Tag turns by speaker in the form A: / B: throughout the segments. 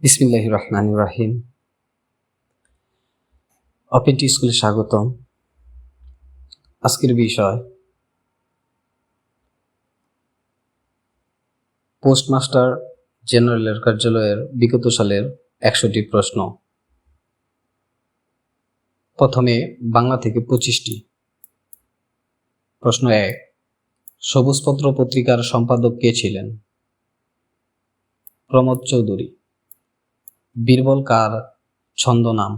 A: বিসমিল্লাহির রহমানির রহিম। অপেটি স্কুলে স্বাগতম। আজকের বিষয় পোস্টমাস্টার জেনারেলের কার্যালয়ের বিগত সালের 100টি প্রশ্ন। প্রথমে বাংলা থেকে 25টি। প্রশ্ন 1, সবুজপত্র পত্রিকার সম্পাদক কে ছিলেন? প্রমোদ চৌধুরী। বীরবল কার ছন্দনাম?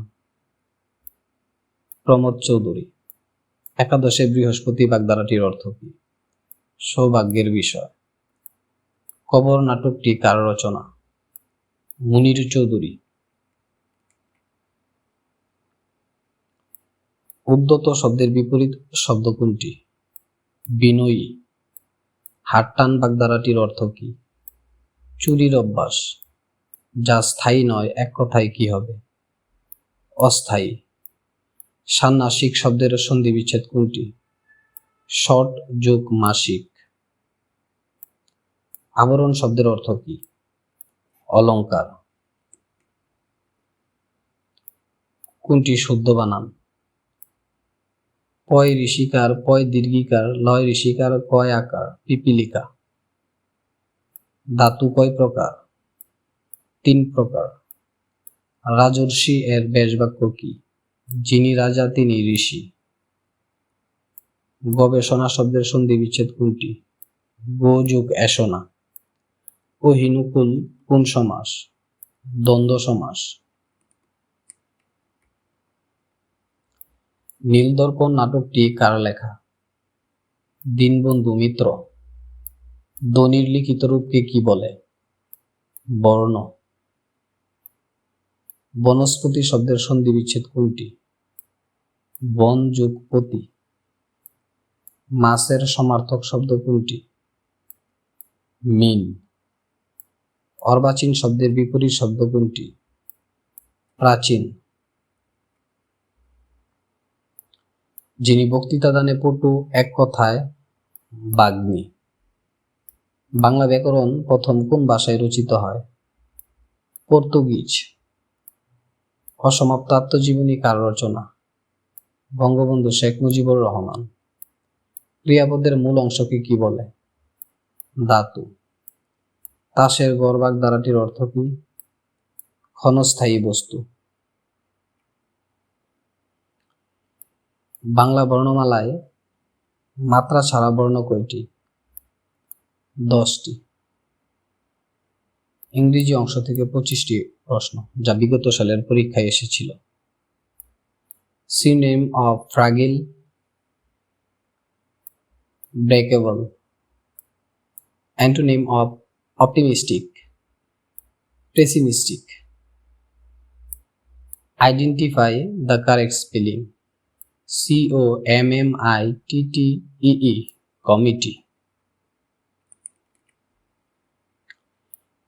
A: প্রমোদ চৌধুরী। একাদশে বৃহস্পতি বাগধারাটির অর্থ কি? সৌভাগ্যের বিষয়। কবর নাটকটি কার রচনা? মুনির চৌধুরী। উদ্যত শব্দের বিপরীত শব্দ কোনটি? বিনয়ী। হাটটান বাগধারাটির অর্থ কি? চুরির অভ্যাস। যা স্থায়ী নয় এক কথায় কি হবে? অস্থায়ী। ষান্মাসিক শব্দের সন্ধি বিচ্ছেদ কোনটি? শট যোগ মাসিক। আবরণ শব্দের অর্থ কি? অলংকার। কোনটি শুদ্ধ বানান? পয় ঋষিকার, পয় দীর্ঘিকার, লয় ঋষিকার, কয় আকার, পিপিলিকা। ধাতু কয় প্রকার? 3 প্রকার। রাজর্ষি এর ব্যাসবাক্য কি? যিনি রাজা তিনি ঋষি। গবেষণা শব্দের সন্ধি বিচ্ছেদ কোনটি? গো যোগ এষণা। অহিনুকুল কোন সমাস? দ্বন্দ্ব সমাস। নীলদর্পণ নাটকটি কার লেখা? দীনবন্ধু মিত্র। ধ্বনির লিখিত রূপকে কি বলে? বর্ণ। বনস্পতি শব্দের সন্ধি বিচ্ছেদ কোনটি? বন যোগ পতি। মাছের সমার্থক শব্দ কোনটি? মিন। অর্বাচীন শব্দের বিপরীত শব্দ কোনটি? প্রাচীন। যিনি বক্তৃতা দানে পটু এক কথায় বাগ্মী। বাংলা ব্যাকরণ প্রথম কোন ভাষায় রচিত হয়? পর্তুগিজ। অসমাপ্ত আত্মজীবনী কার রচনা? বঙ্গবন্ধু শেখ মুজিবুর রহমান। ক্রিয়াপদের মূল অংশকে কি বলে? ধাতু। তাসের গড় বাগধারাটির অর্থ কি? ক্ষণস্থায়ী বস্তু। বাংলা বর্ণমালায় মাত্রা ছাড়া বর্ণ কয়টি? 10টি। ইংরেজি অংশ থেকে 25টি প্রশ্ন, যা বিগত সালের পরীক্ষায় এসেছিল। Synonym of fragile, breakable. Antonym of optimistic, pessimistic. Identify the correct spelling. COMMITTEE, committee.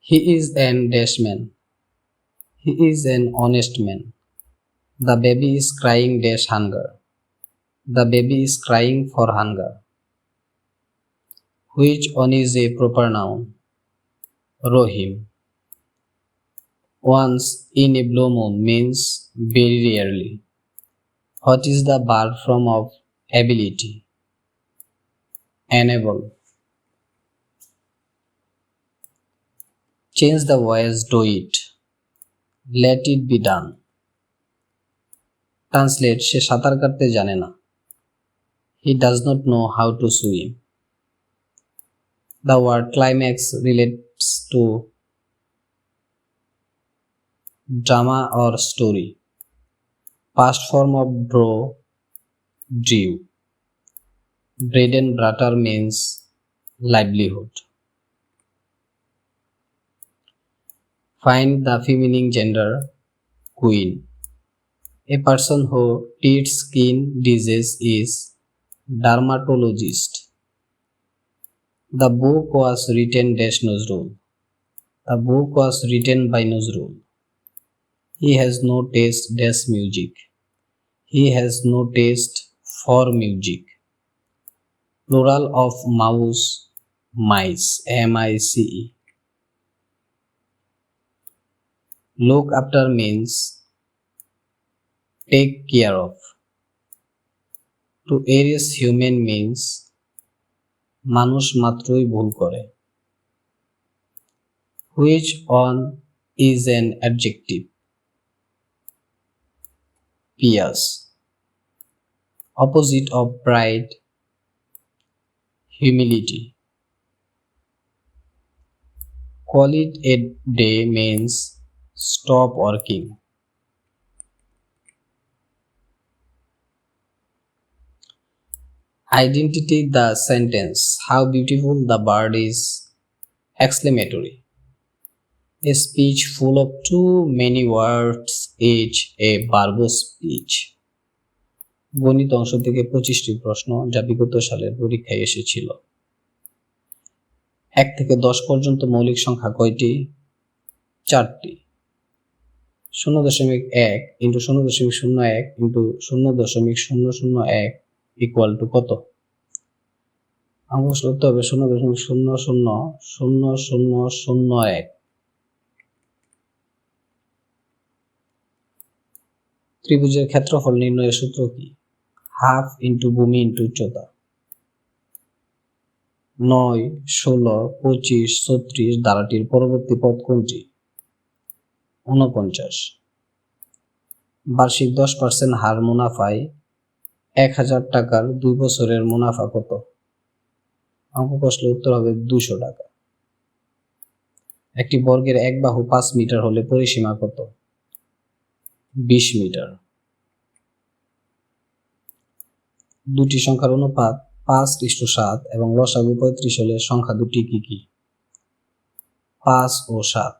A: He is an dash man. He is an honest man. The baby is crying dash hunger. The baby is crying for hunger. Which one is a proper noun? Rohim. Once in a blue moon means very rarely. What is the verb form of ability? Enable. Change the voice, do it. Let it be done. Translate, সে সাঁতার কাটতে জানে না। He does not know how to swim. The word climax relates to drama or story. Past form of drew. Bread and butter means livelihood. Find the feminine gender, queen. A person who treats skin disease is dermatologist. The book was written dash Nazrul. The book was written by Nazrul. He has no taste dash music. He has no taste for music. Plural of mouse, mice, MICE. Look after means take care of. To err is human means মানুষ মাত্রই ভুল করে. Which one is an adjective? Pious. Opposite of pride, humility. Call it a day means stop working. Identity the sentence. How beautiful the bird is! Exclamatory. A speech full of too many words is a verbose speech. গণিত অংশ থেকে 25টি প্রশ্ন যা বিগত সালের পরীক্ষায় এসেছিল। 1 থেকে 10 পর্যন্ত মৌলিক সংখ্যা কয়টি? 4টি। 0.1 ইন্টু 0.01 ইন্টু 0.001 ইকুয়াল টু কত? অঙ্ক করতে হবে 0.000001। ত্রিভুজের ক্ষেত্রফল নির্ণয়ের সূত্র কি? হাফ ইন্টু ভূমি ইন্টু উচ্চতা। 9, 16, 25, 36 ধারাটির পরবর্তী পদ কোনটি? 49। বার্ষিক 10% হার মুনাফায় 1000 টাকার 2 বছরের মুনাফা কত? অঙ্ক কষলে উত্তর হবে 200 টাকা। একটি বর্গের এক বাহু 5 মিটার হলে পরিসীমা কত? 20 মিটার। দুটি সংখ্যার অনুপাত 5:7 এবং লসাগু 35 হলে সংখ্যা দুটি কি কি? 5 ও 7।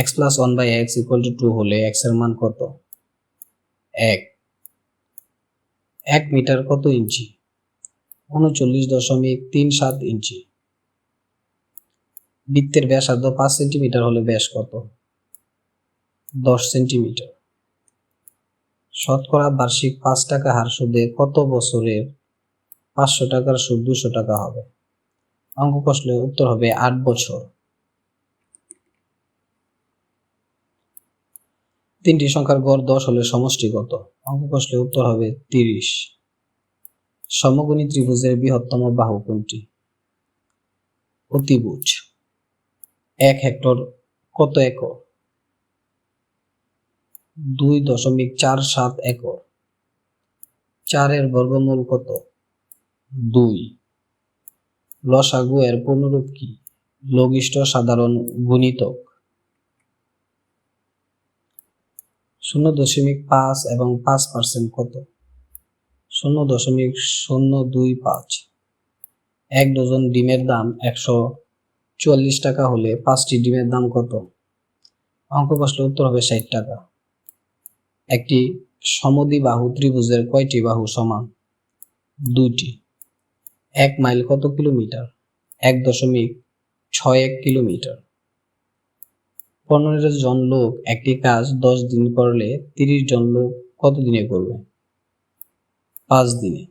A: x + 1/x = 2 হলে x এর মান কত? 1। 1 মিটার কত ইঞ্চি? 39.37 ইঞ্চি। বৃত্তের ব্যাসার্ধ 5 সেন্টিমিটার হলে ব্যাস কত? 10 সেন্টিমিটার। শতকরা বার্ষিক 5 টাকা হার সুদে কত বছরের 500 টাকার সুদ 200 টাকা হবে? অঙ্ক কষলে উত্তর হবে 8 বছর। তিনটি সংখ্যার গড় 10 হলে সমষ্টি কত? অঙ্ক কষলে উত্তর হবে 30। সমকোণী ত্রিভুজের বৃহত্তম বাহু কোনটি? অতিভুজ। 1 হেক্টর কত একর? 2.47 একর। 4 এর বর্গমূল কত? 2। লসাগু এর পূর্ণরূপ কি? লঘিষ্ঠ সাধারণ গুণিতক। 0.5 এবং 5% কত? 0.025। 1 ডজন ডিমের দাম 144 টাকা হলে 5টি ডিমের দাম কত? অঙ্ক কষলে উত্তর হবে 60 টাকা। একটি সমদ্বিবাহু ত্রিভুজের কয়টি বাহু সমান? 2টি। 1 মাইল কত কিলোমিটার? 1.61 কিলোমিটার। 15 জন লোক একটি কাজ 10 দিন করলে 30 জন লোক কত দিনে করবে? 5 দিনে।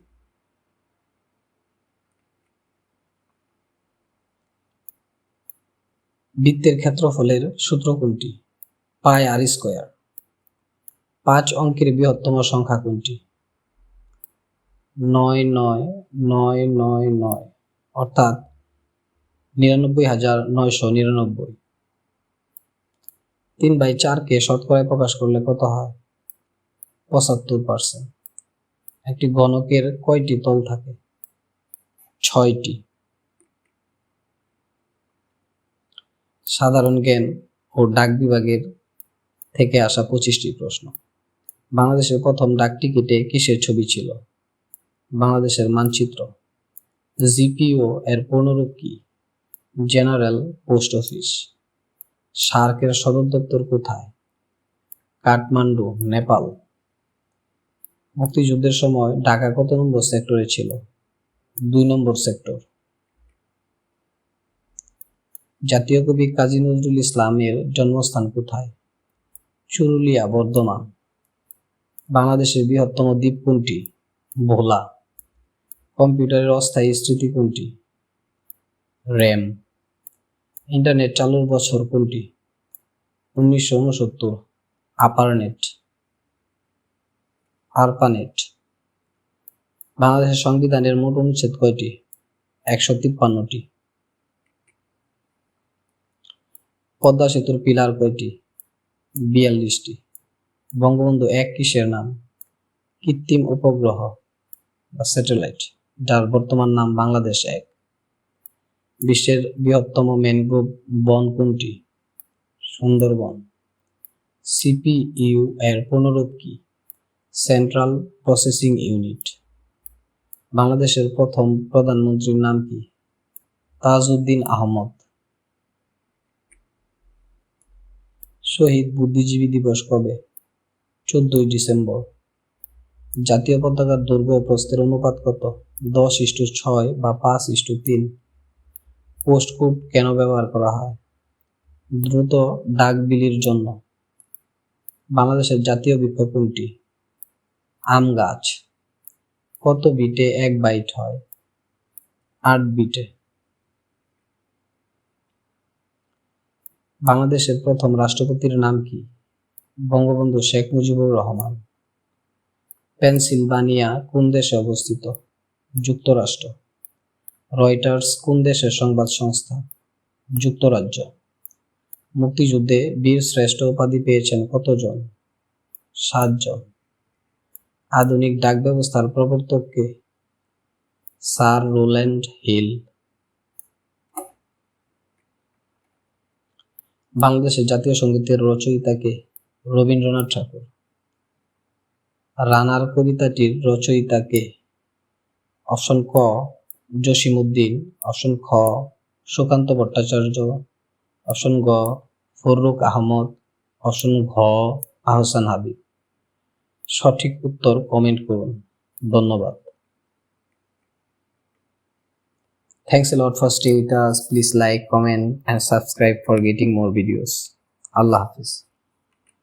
A: বৃত্তের ক্ষেত্রফলের সূত্র কোনটি? পাই r স্কয়ার। 5 অঙ্কের বৃহত্তম সংখ্যা কোনটি? 99999 অর্থাৎ 99,999। 3/4 কে শতকরায় প্রকাশ করলে কত হয়? 75%। একটি ঘনকের কয়টি তল থাকে? 6টি। সাধারণ জ্ঞান ও ডাক বিভাগের থেকে আসা 25টি প্রশ্ন। বাংলাদেশের প্রথম ডাক টিকিটে কিসের ছবি ছিল? বাংলাদেশের মানচিত্র। জিপিও এর পূর্ণরূপ কি? General post office. সার্কের সদর দপ্তর কোথায়? কাঠমান্ডু, নেপাল। মুক্তিযুদ্ধের সময় ঢাকা কত নম্বর সেক্টরে ছিল? 2 নম্বর সেক্টর। জাতীয় কবি কাজী নজরুল ইসলামের জন্মস্থান কোথায়? চুরুলিয়া, বর্ধমান। বাংলাদেশের বৃহত্তম দ্বীপ কোনটি? ভোলা। কম্পিউটারের অস্থায়ী স্মৃতি কোনটি? র্যাম। ইন্টারনেট চালুর বছর কোনটি? 1969 আরপানেট। বাংলাদেশের সংবিধানের মোট অনুচ্ছেদ কয়টি? 153টি। পদ্মা সেতুর পিলার কয়টি? 42টি। বঙ্গবন্ধু 1 কিসের নাম? কৃত্রিম উপগ্রহ বা স্যাটেলাইট, যার বর্তমান নাম বাংলাদেশ 1। বিশ্বের বৃহত্তম ম্যানগ্রোভ বন কোনটি? সুন্দরবন। সিপিইউ এর পুনরূপ কি? Central processing unit. বাংলাদেশের প্রথম প্রধানমন্ত্রীর নাম কি? তাজউদ্দিন আহমদ। শহীদ বুদ্ধিজীবী দিবস কবে? 14 ডিসেম্বর। জাতীয় পতাকার দৈর্ঘ্য ও প্রস্থের অনুপাত কত? 10:6 বা 5:3। পোস্ট কোড কেন ব্যবহার করা হয়? দ্রুত ডাক বিলির জন্য। বাংলাদেশের জাতীয় বৃক্ষ কোনটি? আম গাছ। কত বিটে 1 বাইট হয়? 8 বিটে। বাংলাদেশের প্রথম রাষ্ট্রপতির নাম কি? বঙ্গবন্ধু শেখ মুজিবুর রহমান। পেনসিলভানিয়া কোন দেশে অবস্থিত? যুক্তরাষ্ট্র। রয়টার্স কোন দেশের সংবাদ সংস্থা? যুক্তরাজ্য। মুক্তিযুদ্ধে বীর শ্রেষ্ঠ উপাধি পেয়েছেন কতজন? 7 জন। আধুনিক ডাক ব্যবস্থার প্রবর্তক কে? Sir Roland hill. বাংলাদেশের জাতীয় সঙ্গীতের রচয়িতা কে? রবীন্দ্রনাথ ঠাকুর। রানার কবিতাটির রচয়িতা কে? অপশন ক জসিমউদ্দিন, অপশন খ সুকান্ত ভট্টাচার্য, অপশন গ ফররুখ আহমদ, অপশন ঘ আহসান হাবীব। সঠিক উত্তর কমেন্ট করুন। ধন্যবাদ। Thanks a lot for staying with us. Please like, comment and subscribe for getting more videos. Allah Hafiz.